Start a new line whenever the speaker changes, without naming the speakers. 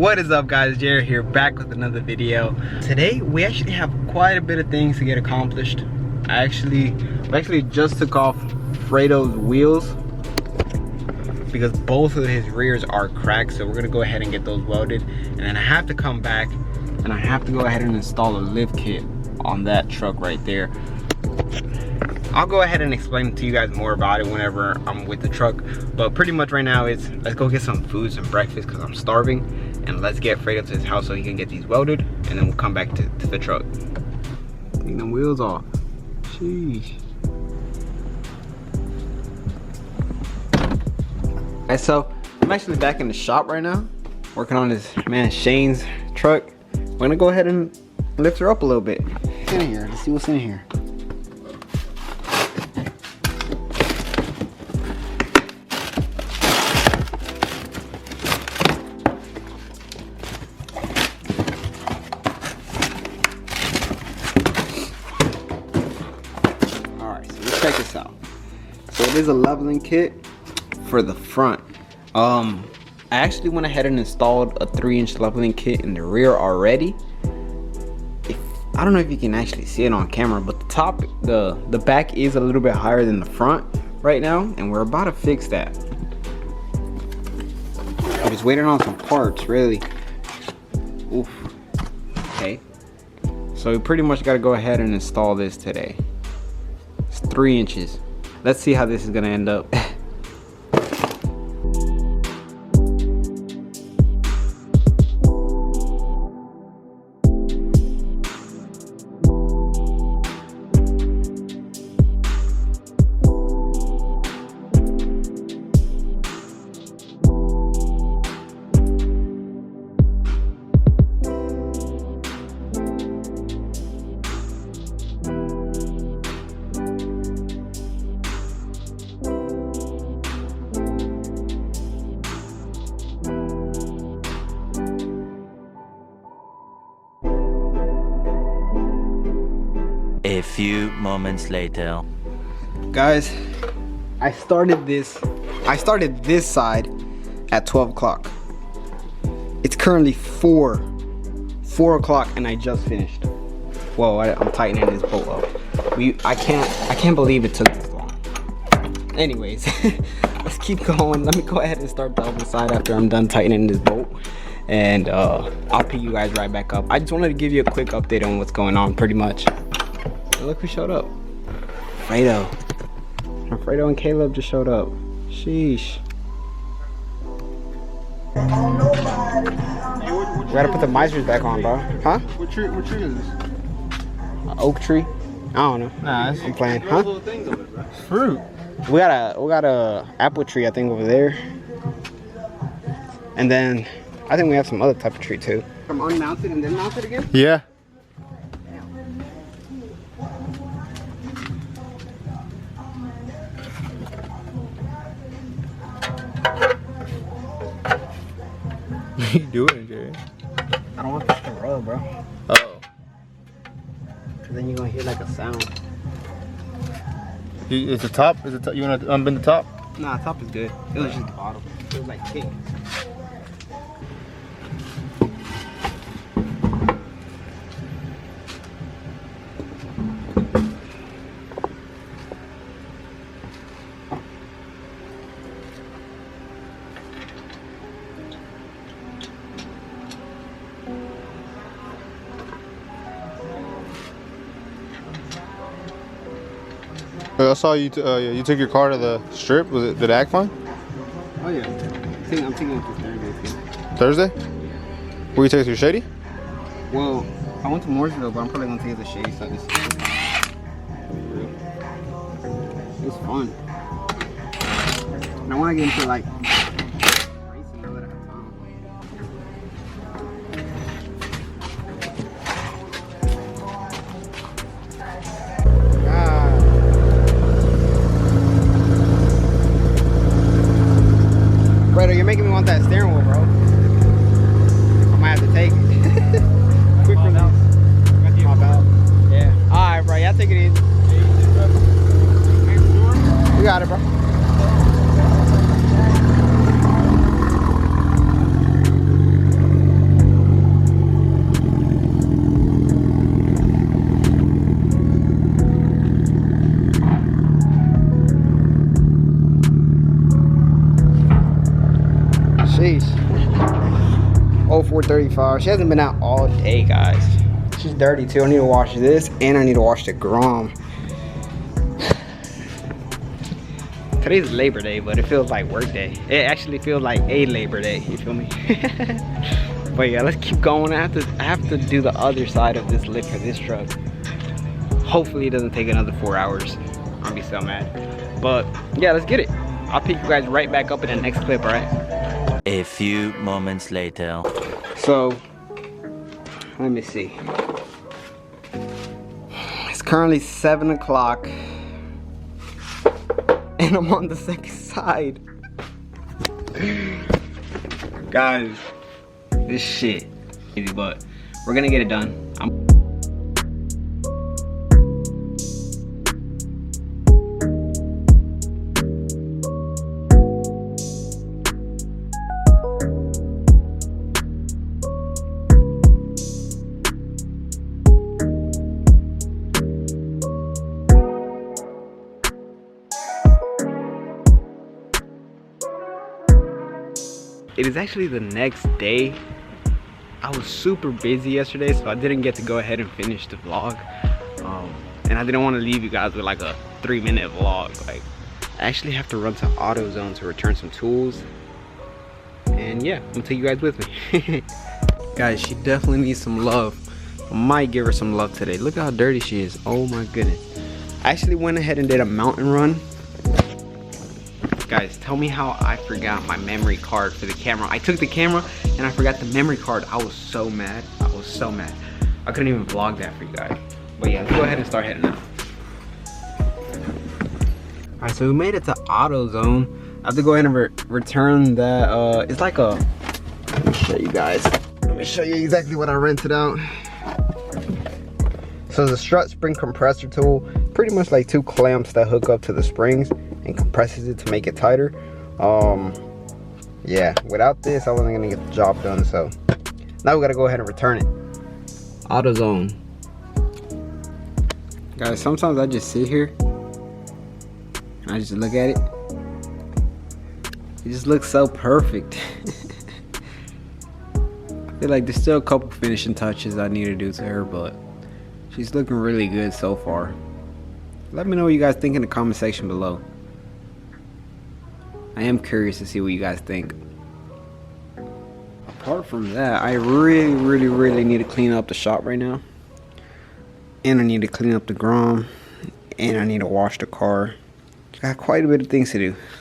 What is up, guys? Jared here, back with another video. Today we actually have quite a bit of things to get accomplished. We actually just took off Fredo's wheels because both of his rears are cracked, so we're gonna go ahead and get those welded, and then I have to come back and I have to go ahead and install a lift kit on that truck right there. I'll go ahead and explain to you guys more about it whenever I'm with the truck, but pretty much right now it's let's go get some food, some breakfast, because I'm starving, and let's get Fredo to his house so he can get these welded, and then we'll come back to the truck. Take them wheels off. Sheesh. Alright, so I'm actually back in the shop right now, working on this man Shane's truck. We're gonna go ahead and lift her up a little bit. What's in here? Let's see what's in here. Check this out. So it is a leveling kit for the front. I actually went ahead and installed a 3-inch leveling kit in the rear already. I don't know if you can actually see it on camera, but the back is a little bit higher than the front right now, and we're about to fix that. I'm just waiting on some parts, really. Oof. Okay. So we pretty much got to go ahead and install this today. 3 inches. Let's see how this is gonna end up.
A few moments later.
Guys, I started this side at 12 o'clock. It's currently 4 o'clock and I just finished. Whoa, I'm tightening this bolt up. I can't believe it took this long. Anyways, let's keep going. Let me go ahead and start the other side after I'm done tightening this bolt, and I'll pick you guys right back up. I just wanted to give you a quick update on what's going on, pretty much. Look who showed up. Fredo. Fredo and Caleb just showed up. Sheesh. We gotta put the Meisters back on, bro. Huh?
What tree is this?
Oak tree? I don't know.
Nah,
I'm playing. Huh?
Little things over it, bro. It's fruit.
We got a apple tree, I think, over there. And then I think we have some other type of tree too. From unmounted and then mounted again?
Yeah. What are you doing, Jerry?
I don't want this to rub, bro.
Oh.
Cause then you're gonna hear like a sound.
Is the top? You want to unbend the top?
Nah, top is good. It was just the bottom. It was like kick.
I saw you. You took your car to the strip. Did it act fine?
Oh yeah. I'm taking it to Thursday.
Thursday? Where you take it to Shady?
Well, I went to Mooresville, but I'm probably gonna take it to Shady side. It was fun. And I want to get into like racing now that I have time. Fredo, you're making me want that steering wheel, bro. I might have to take it. Quick release. My belt. Yeah. Alright, bro. Y'all take it easy. You got it, bro. still 4:35. She hasn't been out all day, guys. She's dirty too. I need to wash this and I need to wash the Grom. Today's Labor Day, but it feels like work day. It actually feels like a Labor Day, you feel me? But yeah, let's keep going. I have to do the other side of this lift for this truck. Hopefully it doesn't take another 4 hours. I'll be so mad. But yeah, let's get it. I'll pick you guys right back up in the next clip, alright?
A few moments later.
So, let me see. It's currently 7 o'clock. And I'm on the second side. Guys, this shit easy, but we're gonna get it done. It is actually the next day. I was super busy yesterday, so I didn't get to go ahead and finish the vlog. And I didn't want to leave you guys with like a 3-minute vlog. Like, I actually have to run to AutoZone to return some tools. And yeah, I'm gonna take you guys with me. Guys, she definitely needs some love. I might give her some love today. Look how dirty she is. Oh my goodness. I actually went ahead and did a mountain run. Guys, tell me how I forgot my memory card for the camera. I took the camera and I forgot the memory card. I was so mad. I was so mad. I couldn't even vlog that for you guys. But yeah, let's go ahead and start heading out. Alright, so we made it to AutoZone. I have to go ahead and return that. It's like a, let me show you guys. Let me show you exactly what I rented out. So the strut spring compressor tool, pretty much like 2 clamps that hook up to the springs and compresses it to make it tighter. Yeah, without this I wasn't gonna get the job done, so now we gotta go ahead and return it. AutoZone. Guys, sometimes I just sit here and I just look at it. It just looks so perfect. I feel like there's still a couple finishing touches I need to do to her, but she's looking really good so far. Let me know what you guys think in the comment section below. I am curious to see what you guys think. Apart from that, I really need to clean up the shop right now. And I need to clean up the Grom. And I need to wash the car. Got quite a bit of things to do.